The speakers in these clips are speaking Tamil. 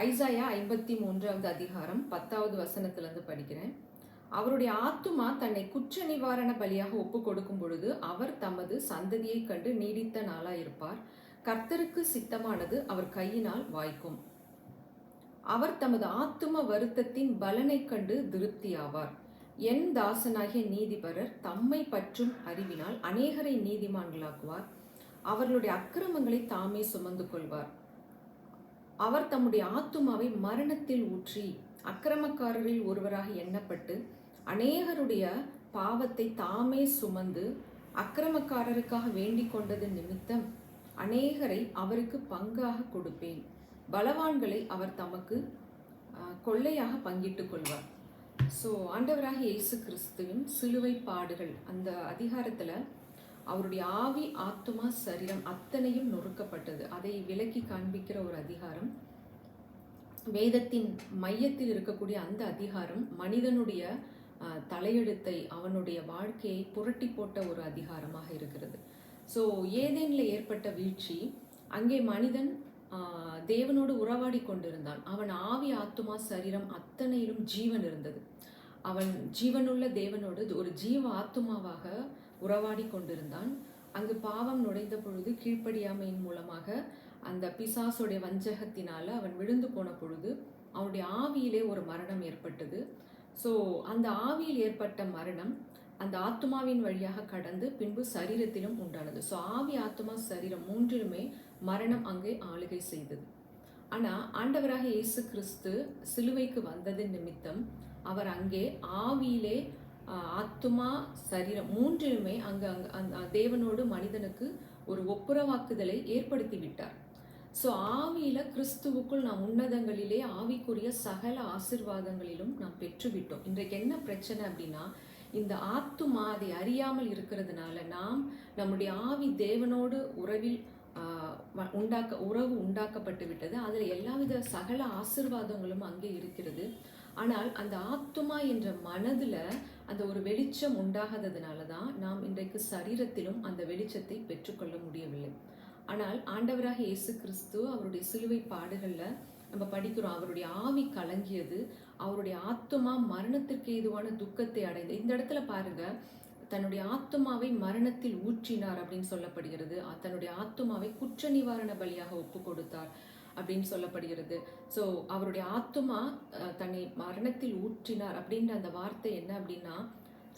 ஐசாயா 53வது அதிகாரம் 10வது வசனத்திலிருந்து படிக்கிறேன். அவருடைய ஆத்துமா தன்னை குற்ற நிவாரண பலியாக ஒப்பு கொடுக்கும் பொழுது அவர் தமது சந்ததியை கண்டு நீடித்த நாளாயிருப்பார். கர்த்தருக்கு சித்தமானது அவர் கையினால் வாய்க்கும். அவர் தமது ஆத்தும வருத்தத்தின் பலனை கண்டு திருப்தியாவார். என் தாசனாகிய நீதிபரர் தம்மை பற்றும் அறிவினால் அநேகரை நீதிமான்களாக்குவார். அவர்களுடைய அக்கிரமங்களை தாமே சுமந்து கொள்வார். அவர் தம்முடைய ஆத்துமாவை மரணத்தில் ஊற்றி அக்கிரமக்காரரில் ஒருவராக எண்ணப்பட்டு அநேகருடைய பாவத்தை தாமே சுமந்து அக்கிரமக்காரருக்காக வேண்டிக் கொண்டது நிமித்தம் அநேகரை அவருக்கு பங்காக கொடுப்பேன். பலவான்களை அவர் தமக்கு கொள்ளையாக பங்கிட்டுக் கொள்வார். ஸோ ஆண்டவராக இயேசு கிறிஸ்துவின் சிலுவை பாடுகள் அந்த அதிகாரத்தில் அவருடைய ஆவி ஆத்துமா சரீரம் அத்தனையும் நொறுக்கப்பட்டது. அதை விளக்கி காண்பிக்கிற ஒரு அதிகாரம். வேதத்தின் மையத்தில் இருக்கக்கூடிய அந்த அதிகாரம் மனிதனுடைய தலையெழுத்தை, அவனுடைய வாழ்க்கையை புரட்டி போட்ட ஒரு அதிகாரமாக இருக்கிறது. ஸோ ஏதேனில் ஏற்பட்ட வீழ்ச்சி, அங்கே மனிதன் தேவனோடு உறவாடி கொண்டிருந்தான். அவன் ஆவி ஆத்துமா சரீரம் அத்தனையிலும் ஜீவன் இருந்தது. அவன் ஜீவனுள்ள தேவனோடு ஒரு ஜீவ ஆத்துமாவாக உறவாடி கொண்டிருந்தான். அங்கு பாவம் நுழைந்த பொழுது கீழ்ப்படியாமையின் மூலமாக அந்த பிசாசுடைய வஞ்சகத்தினால அவன் விழுந்து போன பொழுது அவனுடைய ஆவியிலே ஒரு மரணம் ஏற்பட்டது. ஸோ அந்த ஆவியில் ஏற்பட்ட மரணம் அந்த ஆத்துமாவின் வழியாக கடந்து பின்பு சரீரத்திலும் உண்டானது. ஸோ ஆவி ஆத்துமா சரீரம் மூன்றிலுமே மரணம் அங்கே ஆளுகை செய்தது. ஆனால் ஆண்டவராக இயேசு கிறிஸ்து சிலுவைக்கு வந்தது நிமித்தம் அவர் அங்கே ஆவியிலே ஆத்துமா சரீரம் மூன்றிலுமே அங்கே தேவனோடு மனிதனுக்கு ஒரு ஒப்புரவாக்குதலை ஏற்படுத்தி விட்டார். ஸோ ஆவியில கிறிஸ்துவுக்குள் நாம் உன்னதங்களிலே ஆவிக்குரிய சகல ஆசிர்வாதங்களிலும் நாம் பெற்றுவிட்டோம். இன்றைக்கு என்ன பிரச்சனை அப்படின்னா, இந்த ஆத்துமா அதை அறியாமல் இருக்கிறதுனால நாம் நம்முடைய ஆவி தேவனோடு உறவு உண்டாக்கப்பட்டு விட்டது. அதில் எல்லாவித சகல ஆசிர்வாதங்களும் அங்கே இருக்கிறது. ஆனால் அந்த ஆத்துமா என்ற மனதில் அந்த ஒரு வெளிச்சம் உண்டாகாததுனால தான் நாம் இன்றைக்கு சரீரத்திலும் அந்த வெளிச்சத்தை பெற்றுக்கொள்ள முடியவில்லை. ஆனால் ஆண்டவராக இயேசு கிறிஸ்து அவருடைய சிலுவை பாடுகளில் நம்ம படிக்கிறோம், அவருடைய ஆவி கலங்கியது, அவருடைய ஆத்துமா மரணத்திற்கு ஏதுவான துக்கத்தை அடைந்து. இந்த இடத்துல பாருங்க, தன்னுடைய ஆத்துமாவை மரணத்தில் ஊற்றினார் அப்படின்னு சொல்லப்படுகிறது. தன்னுடைய ஆத்துமாவை குற்ற நிவாரண பலியாக ஒப்பு கொடுத்தார் அப்படின்னு சொல்லப்படுகிறது. ஸோ அவருடைய ஆத்துமா தன்னை மரணத்தில் ஊற்றினார் அப்படின்ற அந்த வார்த்தை என்ன அப்படின்னா,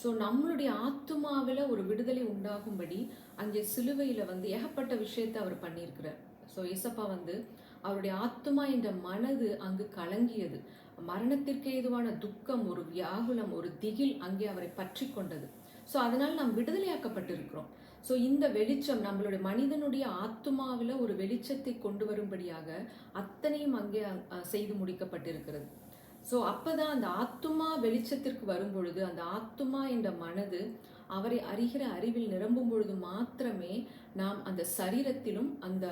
ஸோ நம்மளுடைய ஆத்துமாவில் ஒரு விடுதலை உண்டாகும்படி அங்கே சிலுவையில் ஏகப்பட்ட விஷயத்தை அவர் பண்ணியிருக்கிறார். ஸோ ஏசப்பா அவருடைய ஆத்துமா என்ற மனது அங்கு கலங்கியது. மரணத்திற்கு ஏதுவான துக்கம், ஒரு வியாகுலம், ஒரு திகில் அங்கே அவரை பற்றி கொண்டது. ஸோ அதனால் நாம் விடுதலையாக்கப்பட்டிருக்கிறோம். ஸோ இந்த வெளிச்சம் நம்மளுடைய மனிதனுடைய ஆத்துமாவில் ஒரு வெளிச்சத்தை கொண்டு வரும்படியாக அத்தனையும் அங்கே செய்து முடிக்கப்பட்டிருக்கிறது. ஸோ அப்போதான் அந்த ஆத்துமா வெளிச்சத்திற்கு வரும் பொழுது, அந்த ஆத்துமா என்ற மனது அவரை அறிகிற அறிவில் நிரம்பும் பொழுது மாத்திரமே நாம் அந்த சரீரத்திலும் அந்த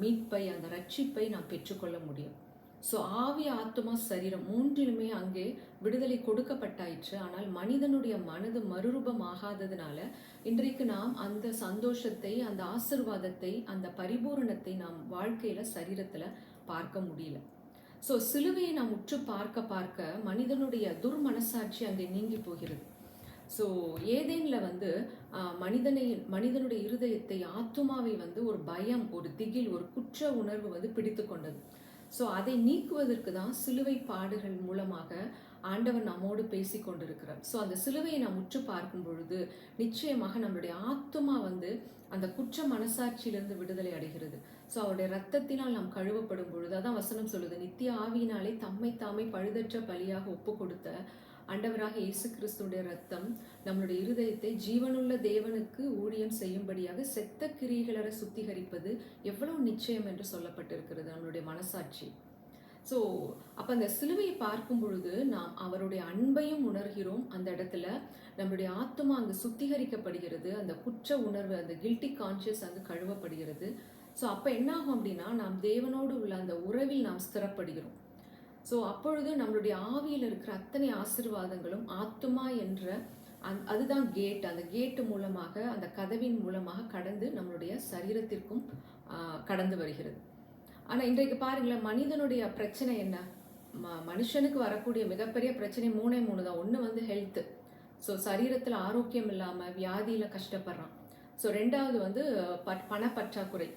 மீட்பை, அந்த ரட்சிப்பை நாம் பெற்றுக்கொள்ள முடியும். ஸோ ஆவி ஆத்துமா சரீரம் மூன்றிலுமே அங்கே விடுதலை கொடுக்கப்பட்டாயிற்று. ஆனால் மனிதனுடைய மனது மறுரூபம் ஆகாததுனால இன்றைக்கு நாம் அந்த சந்தோஷத்தை, அந்த ஆசிர்வாதத்தை, அந்த பரிபூரணத்தை நாம் வாழ்க்கையில சரீரத்துல பார்க்க முடியல. ஸோ சிலுவையை நாம் உற்று பார்க்க பார்க்க மனிதனுடைய துர்மனசாட்சி அங்கே நீங்கி போகிறது. ஸோ ஏதேனில் மனிதனுடைய இருதயத்தை, ஆத்துமாவை ஒரு பயம், ஒரு திகில், ஒரு குற்ற உணர்வு பிடித்து கொண்டது. ஸோ அதை நீக்குவதற்கு தான் சிலுவை பாடுகள் மூலமாக ஆண்டவர் நம்மோடு பேசி கொண்டிருக்கிறார். ஸோ அந்த சிலுவையை நாம் உற்று பார்க்கும் பொழுது நிச்சயமாக நம்மளுடைய ஆத்துமா அந்த குற்ற மனசாட்சியிலிருந்து விடுதலை அடைகிறது. ஸோ அவருடைய ரத்தத்தினால் நாம் கழுவப்படும் பொழுது, அதான் வசனம் சொல்லுது, நித்திய ஆவியினாலே தம்மை தாமே பழுதற்ற பலியாக ஒப்பு கொடுத்த ஆண்டவராக இயேசு கிறிஸ்துடைய ரத்தம் நம்மளுடைய இருதயத்தை ஜீவனுள்ள தேவனுக்கு ஊழியம் செய்யும்படியாக செத்த கிரியைகளை சுத்திகரிப்பது எவ்வளவு நிச்சயம் என்று சொல்லப்பட்டிருக்கிறது நம்மளுடைய மனசாட்சி. ஸோ அப்போ அந்த சிலுவையை பார்க்கும் பொழுது நாம் அவருடைய அன்பையும் உணர்கிறோம். அந்த இடத்துல நம்மளுடைய ஆத்துமா அங்கு சுத்திகரிக்கப்படுகிறது. அந்த குற்ற உணர்வு, அந்த கில்ட்டி கான்ஷியஸ் அங்கு கழுவப்படுகிறது. ஸோ அப்போ என்னாகும் அப்படின்னா, நாம் தேவனோடு உள்ள அந்த உறவில் நாம் ஸ்திரப்படுகிறோம். ஸோ அப்பொழுது நம்மளுடைய ஆவியில் இருக்கிற அத்தனை ஆசீர்வாதங்களும் ஆத்துமா என்ற அதுதான் கேட். அந்த கேட்டு மூலமாக, அந்த கதவின் மூலமாக கடந்து நம்மளுடைய சரீரத்திற்கும் கடந்து வருகிறது. ஆனா இன்றைக்கு பாருங்களேன், மனிதனுடைய பிரச்சனை என்ன? மனுஷனுக்கு வரக்கூடிய மிகப்பெரிய பிரச்சனை 3 தான். ஒண்ணு வந்து ஹெல்த். ஸோ சரீரத்துல ஆரோக்கியம் இல்லாம வியாதியில கஷ்டப்படுறான். ஸோ 2வது வந்து பணப்பற்றாக்குறை.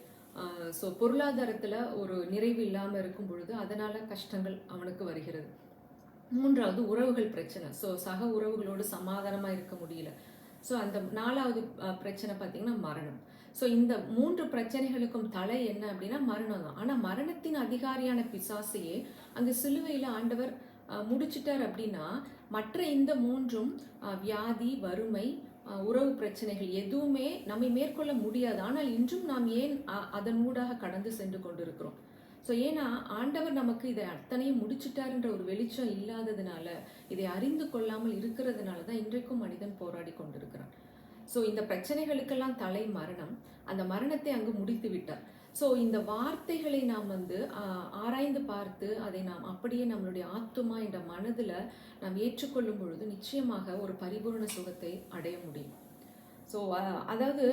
ஸோ பொருளாதாரத்துல ஒரு நிறைவு இல்லாம இருக்கும் பொழுது அதனால கஷ்டங்கள் அவனுக்கு வருகிறது. 3வது உறவுகள் பிரச்சனை. ஸோ சக உறவுகளோடு சமாதானமா இருக்க முடியல. ஸோ அந்த 4வது பிரச்சனை பார்த்தீங்கன்னா மரணம். ஸோ இந்த 3 பிரச்சனைகளுக்கும் தலை என்ன அப்படின்னா மரணம் தான். ஆனால் மரணத்தின் அதிகாரியான பிசாசையே அங்கு சிலுவையில் ஆண்டவர் முடிச்சிட்டார் அப்படின்னா, மற்ற இந்த 3ம் வியாதி, வறுமை, உறவு பிரச்சனைகள் எதுவுமே நம்மை மேற்கொள்ள முடியாது. ஆனால் இன்றும் நாம் ஏன் அதன் ஊடாக கடந்து சென்று கொண்டிருக்கிறோம்? ஸோ ஏன்னா ஆண்டவர் நமக்கு இதை அத்தனையும் முடிச்சிட்டாருன்ற ஒரு வெளிச்சம் இல்லாததுனால, இதை அறிந்து கொள்ளாமல் இருக்கிறதுனால தான் இன்றைக்கும் மனிதன் போராடி கொண்டிருக்கிறான். ஸோ இந்த பிரச்சனைகளுக்கெல்லாம் தலை மரணம். அந்த மரணத்தை அங்கு முடித்து விட்டார். ஸோ இந்த வார்த்தைகளை நாம் வந்து ஆராய்ந்து பார்த்து அதை நாம் அப்படியே நம்மளுடைய ஆத்துமா என்ற மனதில் நாம் ஏற்றுக்கொள்ளும் பொழுது நிச்சயமாக ஒரு பரிபூர்ண சுகத்தை அடைய முடியும். ஸோ அதாவது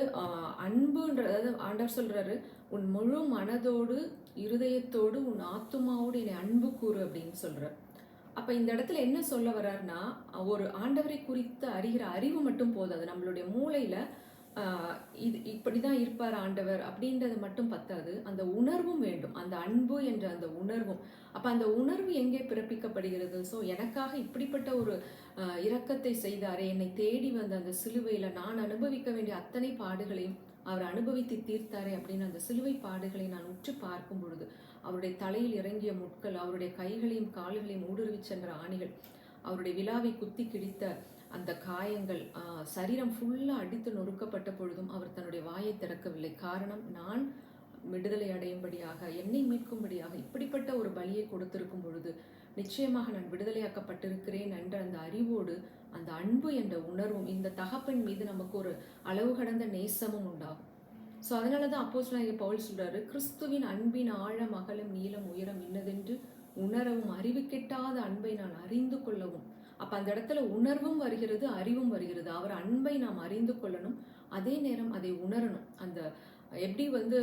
அன்புன்றது ஆண்டவர் சொல்றாரு, உன் முழு மனதோடு இருதயத்தோடு உன் ஆத்துமாவோடு என்னை அன்பு கூறு அப்படின்னு சொல்றார். அப்ப இந்த இடத்துல என்ன சொல்ல வர்றாருன்னா, ஒரு ஆண்டவரை குறித்து அறிகிற அறிவு மட்டும் போதாது. நம்மளுடைய மூளையில இது இப்படிதான் இருப்பார் ஆண்டவர் அப்படின்றது மட்டும் பத்தாது, அந்த உணர்வும் வேண்டும். அந்த அன்பு என்ற அந்த உணர்வும். அப்ப அந்த உணர்வு எங்கே பிறப்பிக்கப்படுகிறது? ஸோ எனக்காக இப்படிப்பட்ட ஒரு இரக்கத்தை செய்தாரே, என்னை தேடி வந்த அந்த சிலுவையில நான் அனுபவிக்க வேண்டிய அத்தனை பாடுகளையும் அவர் அனுபவித்து தீர்த்தாரே அப்படின்னு அந்த சிலுவை பாடுகளை நான் உற்று பார்க்கும் பொழுது, அவருடைய தலையில் இறங்கிய முட்கள், அவருடைய கைகளையும் கால்களையும் ஊடுருவி சென்ற ஆணிகள், அவருடைய விலாவை குத்தி கிழித்த அந்த காயங்கள், சரீரம் ஃபுல்லா அடித்து நொறுக்கப்பட்ட பொழுதும் அவர் தன்னுடைய வாயை திறக்கவில்லை. காரணம், நான் விடுதலை அடையும்படியாக, என்னை மீட்கும்படியாக இப்படிப்பட்ட ஒரு பலியை கொடுத்திருக்கும் பொழுது நிச்சயமாக நான் விடுதலையாக்கப்பட்டிருக்கிறேன் என்ற அந்த அறிவோடு அந்த அன்பு என்ற உணர்வும் இந்த தகப்பன் மீது நமக்கு ஒரு அளவு கடந்த நேசமும் உண்டாகும். ஸோ அதனால தான் அப்போஸ்தலனாகிய பவுல் சொல்றாரு, கிறிஸ்துவின் அன்பின் ஆழம் அகலம் நீளம் உயரம் இன்னதென்று உணரவும் அறிவு கெட்டாத அன்பை நான் அறிந்து கொள்ளவும். அப்ப அந்த இடத்துல உணர்வும் வருகிறது, அறிவும் வருகிறது. அவர் அன்பை நாம் அறிந்து கொள்ளணும், அதே நேரம் அதை உணரணும். அந்த எப்படி வந்து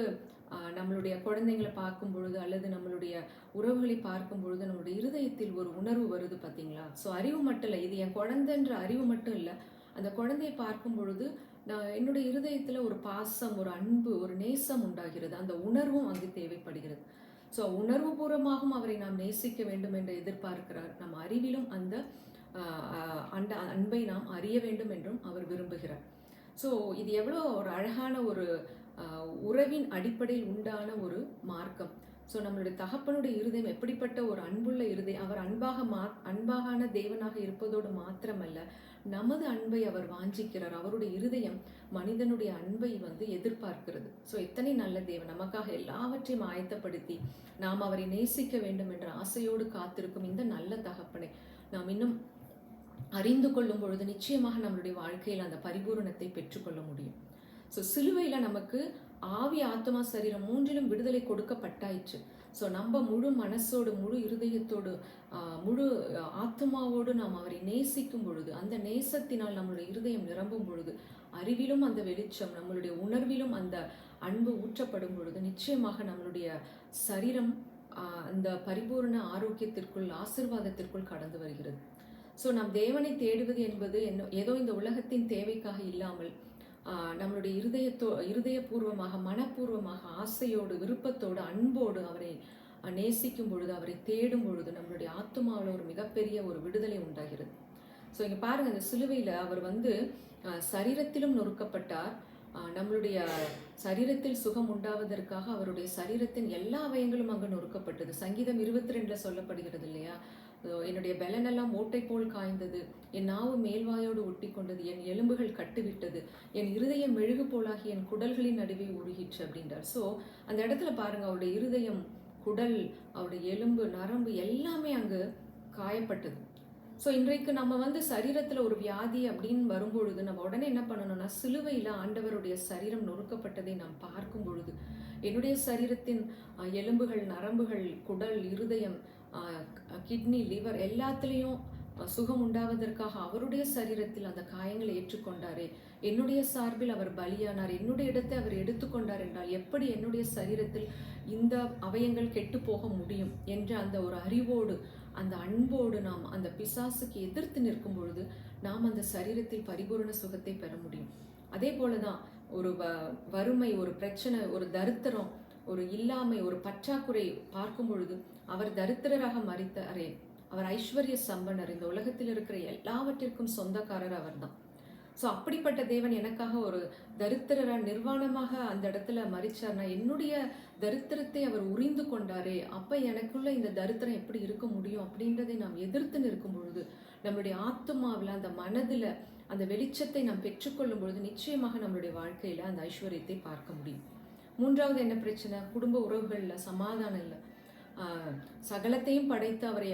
நம்மளுடைய குழந்தைங்களை பார்க்கும் பொழுது அல்லது நம்மளுடைய உறவுகளை பார்க்கும் பொழுது நம்மளுடைய இருதயத்தில் ஒரு உணர்வு வருது பார்த்தீங்களா? ஸோ அறிவு மட்டும் இல்லை, இது என் குழந்தைன்ற அறிவு மட்டும் இல்லை, அந்த குழந்தையை பார்க்கும் பொழுது என்னுடைய இருதயத்தில் ஒரு பாசம், ஒரு அன்பு, ஒரு நேசம் உண்டாகிறது. அந்த உணர்வும் அங்கு தேவைப்படுகிறது. ஸோ உணர்வு பூர்வமாகவும் அவரை நாம் நேசிக்க வேண்டும் என்று எதிர்பார்க்கிறார். நம் அறிவிலும் அந்த அந்த அன்பை நாம் அறிய வேண்டும் என்றும் அவர் விரும்புகிறார். ஸோ இது எவ்வளோ ஒரு அழகான ஒரு உறவின் அடிப்படையில் உண்டான ஒரு மார்க்கம். ஸோ நம்மளுடைய தகப்பனுடைய இருதயம் எப்படிப்பட்ட ஒரு அன்புள்ள இருதயம். அவர் அன்பான தேவனாக இருப்பதோடு மாத்திரமல்ல, நமது அன்பை அவர் வாஞ்சிக்கிறார். அவருடைய இருதயம் மனிதனுடைய அன்பை வந்து எதிர்பார்க்கிறது. ஸோ எத்தனை நல்ல தேவன், நமக்காக எல்லாவற்றையும் ஆயத்தப்படுத்தி நாம் அவரை நேசிக்க வேண்டும் என்ற ஆசையோடு காத்திருக்கும் இந்த நல்ல தகப்பனை நாம் இன்னும் அறிந்து கொள்ளும் பொழுது நிச்சயமாக நம்மளுடைய வாழ்க்கையில் அந்த பரிபூரணத்தை பெற்றுக்கொள்ள முடியும். ஸோ சிலுவையில் நமக்கு ஆவி, ஆத்மா, சரீரம் 3லும் விடுதலை கொடுக்கப்பட்டாயிற்று. ஸோ நம்ம முழு மனசோடு, முழு இருதயத்தோடு, முழு ஆத்மாவோடு நாம் அவரை நேசிக்கும் பொழுது, அந்த நேசத்தினால் நம்மளுடைய இருதயம் நிரம்பும் பொழுது, அறிவிலும் அந்த வெளிச்சம், நம்மளுடைய உணர்விலும் அந்த அன்பு ஊற்றப்படும் பொழுது நிச்சயமாக நம்மளுடைய சரீரம் அந்த பரிபூர்ண ஆரோக்கியத்திற்குள், ஆசீர்வாதத்திற்குள் கடந்து வருகிறது. ஸோ நாம் தேவனை தேடுவது என்பது ஏதோ இந்த உலகத்தின் தேவைக்காக இல்லாமல் நம்மளுடைய இருதயபூர்வமாக, மனப்பூர்வமாக, ஆசையோடு, விருப்பத்தோடு, அன்போடு அவரை நேசிக்கும் பொழுது, அவரை தேடும் பொழுது நம்மளுடைய ஆத்துமாவில் ஒரு மிகப்பெரிய ஒரு விடுதலை உண்டாகிறது. ஸோ இங்கே பாருங்க, அந்த சிலுவையில் அவர் வந்து சரீரத்திலும் நொறுக்கப்பட்டார். நம்மளுடைய சரீரத்தில் சுகம் உண்டாவதற்காக அவருடைய சரீரத்தின் எல்லா அவயங்களும் அங்கு நொறுக்கப்பட்டது. சங்கீதம் 22 சொல்லப்படுகிறது இல்லையா? என்னுடைய பலனெல்லாம் ஓட்டை போல் காய்ந்தது, என் நாவு மேல்வாயோடு ஒட்டி கொண்டது, என் எலும்புகள் கட்டுவிட்டது, என் இருதயம் மெழுகு போலாகி என் குடல்களின் நடுவே உருகிற்று அப்படின்றார். ஸோ அந்த இடத்துல பாருங்க, அவருடைய இருதயம், குடல், அவருடைய எலும்பு, நரம்பு எல்லாமே அங்கு காயப்பட்டது. ஸோ இன்றைக்கு நம்ம வந்து சரீரத்தில் ஒரு வியாதி அப்படின்னு வரும்பொழுது நம்ம உடனே என்ன பண்ணணும்னா, சிலுவையில் ஆண்டவருடைய சரீரம் நொறுக்கப்பட்டதை நாம் பார்க்கும் பொழுது, என்னுடைய சரீரத்தின் எலும்புகள், நரம்புகள், குடல், இருதயம், கிட்னி, லிவர் எல்லாத்துலேயும் சுகம் உண்டாவதற்காக அவருடைய சரீரத்தில் அந்த காயங்களை ஏற்றுக்கொண்டாரே, என்னுடைய சார்பில் அவர் பலியானார், என்னுடைய இடத்தை அவர் எடுத்துக்கொண்டார் என்றால் எப்படி என்னுடைய சரீரத்தில் இந்த அவயங்கள் கெட்டு போக முடியும் என்ற அந்த ஒரு அறிவோடு, அந்த அன்போடு நாம் அந்த பிசாசுக்கு எதிர்த்து நிற்கும் பொழுது நாம் அந்த சரீரத்தில் பரிபூரண சுகத்தை பெற முடியும். அதே போலதான் ஒரு வறுமை, ஒரு பிரச்சனை, ஒரு தரித்திரம், ஒரு இல்லாமை, ஒரு பற்றாக்குறை பார்க்கும் பொழுது அவர் தரித்திரராக மரித்தாரே, அவர் ஐஸ்வர்ய சம்பனர், இந்த உலகத்தில் இருக்கிற எல்லாவற்றிற்கும் சொந்தக்காரர் அவர் தான். ஸோ அப்படிப்பட்ட தேவன் எனக்காக ஒரு தரித்திரரா நிர்வாணமாக அந்த இடத்துல மரிச்சார்னா என்னுடைய தரித்திரத்தை அவர் உரிந்து கொண்டாரே, அப்போ எனக்குள்ள இந்த தரித்திரம் எப்படி இருக்க முடியும் அப்படின்றதை நாம் எதிர்த்து நிற்கும் பொழுது நம்மளுடைய ஆத்துமாவில், அந்த மனதில் அந்த வெளிச்சத்தை நாம் பெற்றுக்கொள்ளும் பொழுது நிச்சயமாக நம்மளுடைய வாழ்க்கையில் அந்த ஐஸ்வர்யத்தை பார்க்க முடியும். மூன்றாவது என்ன பிரச்சனை? குடும்ப உறவுகளில் சமாதானம் இல்லை. சகலத்தையும் படைத்து அவரை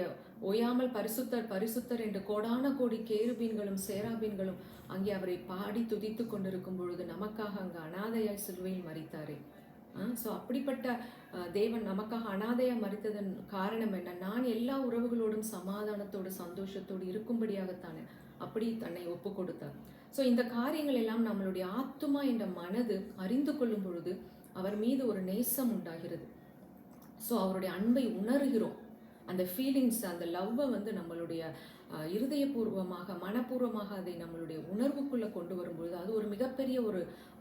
ஓயாமல் பரிசுத்தர் பரிசுத்தர் என்று கோடான கோடி கேருபீன்களும் சேராபீன்களும் அங்கே அவரை பாடி துதித்து கொண்டிருக்கும் பொழுது நமக்காக அங்கே அனாதையாய் சிலுவையில் மரித்தாரே. ஸோ அப்படிப்பட்ட தேவன் நமக்காக அனாதையாக மரித்ததன் காரணம் என்ன? நான் எல்லா உறவுகளோடும் சமாதானத்தோடு சந்தோஷத்தோடு இருக்கும்படியாகத்தானே அப்படி தன்னை ஒப்பு கொடுத்தார். ஸோ இந்த காரியங்கள் எல்லாம் நம்மளுடைய ஆத்துமா என்ற மனது அறிந்து கொள்ளும் பொழுது அவர் மீது ஒரு நேசம் உண்டாகிறது. ஸோ அவருடைய அன்பை உணர்கிறோம். அந்த ஃபீலிங்ஸ், அந்த லவ்வை நம்மளுடைய இருதயபூர்வமாக, மனப்பூர்வமாக அதை நம்மளுடைய உணர்வுக்குள்ளே கொண்டு வரும்பொழுது அது ஒரு மிகப்பெரிய ஒரு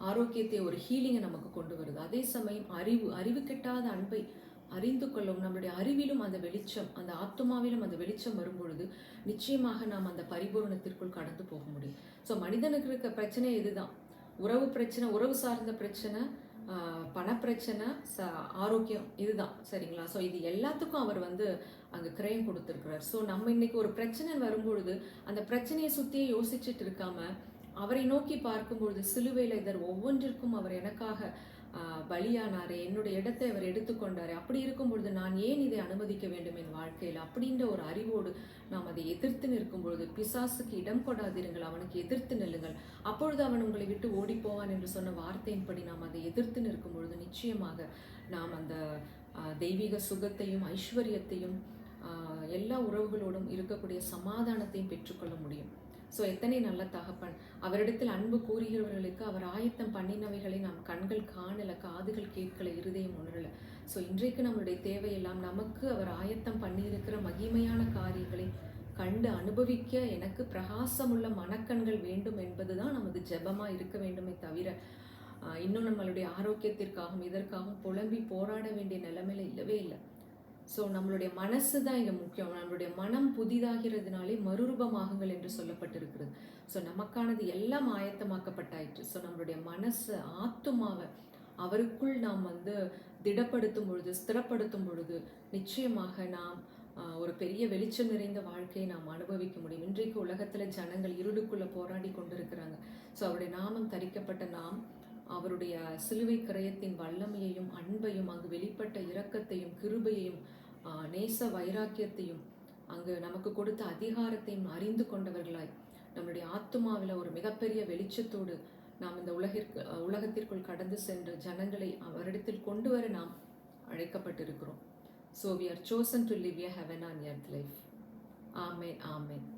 ஆரோக்கியத்தை, ஒரு ஹீலிங்கை நமக்கு கொண்டு வருது. அதே சமயம் அறிவு கெட்டாத அன்பை அறிந்து கொள்ளும் நம்மளுடைய அறிவிலும் அந்த வெளிச்சம், அந்த ஆத்துமாவிலும் அந்த வெளிச்சம் வரும்பொழுது நிச்சயமாக நாம் அந்த பரிபூரணத்திற்குள் கடந்து போக முடியும். ஸோ மனிதனுக்கு இருக்க பிரச்சனை இதுதான். உறவு பிரச்சனை, உறவு சார்ந்த பிரச்சனை, பணப்பிரச்சனை, ஆரோக்கியம், இதுதான். சரிங்களா? ஸோ இது எல்லாத்துக்கும் அவர் அங்கே கிரயம் கொடுத்துருக்கிறார். ஸோ நம்ம இன்னைக்கு ஒரு பிரச்சனை வரும்பொழுது அந்த பிரச்சனையை சுற்றியே யோசிச்சுட்டு இருக்காம அவரை நோக்கி பார்க்கும்பொழுது சிலுவையில் இதர் ஒவ்வொன்றிற்கும் அவர் எனக்காக பலியானாரே, என்னுடைய இடத்தை அவர் எடுத்துக்கொண்டாரே, அப்படி இருக்கும் பொழுது நான் ஏன் இதை அனுமதிக்க வேண்டும் என் வாழ்க்கையில் அப்படின்ற ஒரு அறிவோடு நாம் அதை எதிர்த்து நிற்கும் பொழுது பிசாசுக்கு இடம் கொடாதிருங்கள், அவனுக்கு எதிர்த்து நில்லுங்கள், அப்பொழுது அவன் உங்களை விட்டு ஓடி போவான் என்று சொன்ன வார்த்தையின்படி நாம் அதை எதிர்த்து நிற்கும் பொழுது நிச்சயமாக நாம் அந்த தெய்வீக சுகத்தையும் ஐஸ்வர்யத்தையும் எல்லா உறவுகளோடும் இருக்கக்கூடிய சமாதானத்தையும் பெற்றுக்கொள்ள முடியும். ஸோ எத்தனை நல்ல தகப்பன்! அவரிடத்தில் அன்பு கூறுகிறவர்களுக்கு அவர் ஆயத்தம் பண்ணினவைகளை நாம் கண்கள் காணலை, காதுகள் கேட்கலை, இருதயம் உணரலை. ஸோ இன்றைக்கு நம்மளுடைய தேவையெல்லாம் நமக்கு அவர் ஆயத்தம் பண்ணியிருக்கிற மகிமையான காரியங்களை கண்டு அனுபவிக்க எனக்கு பிரகாசமுள்ள மனக்கண்கள் வேண்டும் என்பது தான் நமது ஜெபமாக இருக்க வேண்டுமே தவிர இன்னும் நம்மளுடைய ஆரோக்கியத்திற்காகவும் இதற்காகவும் புலம்பி போராட வேண்டிய நிலைமையில இல்லவே இல்லை. ஸோ நம்மளுடைய மனசு தான் இங்கே முக்கியம். நம்மளுடைய மனம் புதிதாகிறதுனாலே மறுரூபமாகுங்கள் என்று சொல்லப்பட்டிருக்கிறது. ஸோ நமக்கானது எல்லாம் ஆயத்தமாக்கப்பட்டாயிற்று. ஸோ நம்மளுடைய மனசு, ஆத்துமாவை அவருக்குள் நாம் திடப்படுத்தும் பொழுது, ஸ்திரப்படுத்தும் பொழுது நிச்சயமாக நாம் ஒரு பெரிய வெளிச்சம் நிறைந்த வாழ்க்கையை நாம் அனுபவிக்க முடியும். இன்றைக்கு உலகத்தில் ஜனங்கள் இருளுக்குள்ளே போராடி கொண்டிருக்கிறாங்க. ஸோ அவருடைய நாமம் தரிக்கப்பட்ட நாம் அவருடைய சிலுவை கிரயத்தின் வல்லமையையும் அன்பையும் அங்கு வெளிப்பட்ட இரக்கத்தையும் கிருபையையும் நேச வைராக்கியத்தையும் அங்கு நமக்கு கொடுத்த அதிகாரத்தையும் அறிந்து கொண்டவர்களாய் நம்முடைய ஆத்துமாவில் ஒரு மிகப்பெரிய வெளிச்சத்தோடு நாம் இந்த உலகத்திற்குள் கடந்து சென்று ஜனங்களை அவரிடத்தில் கொண்டு வர நாம் அழைக்கப்பட்டிருக்கிறோம். So we are chosen to live a heaven on earth life. Amen. Amen.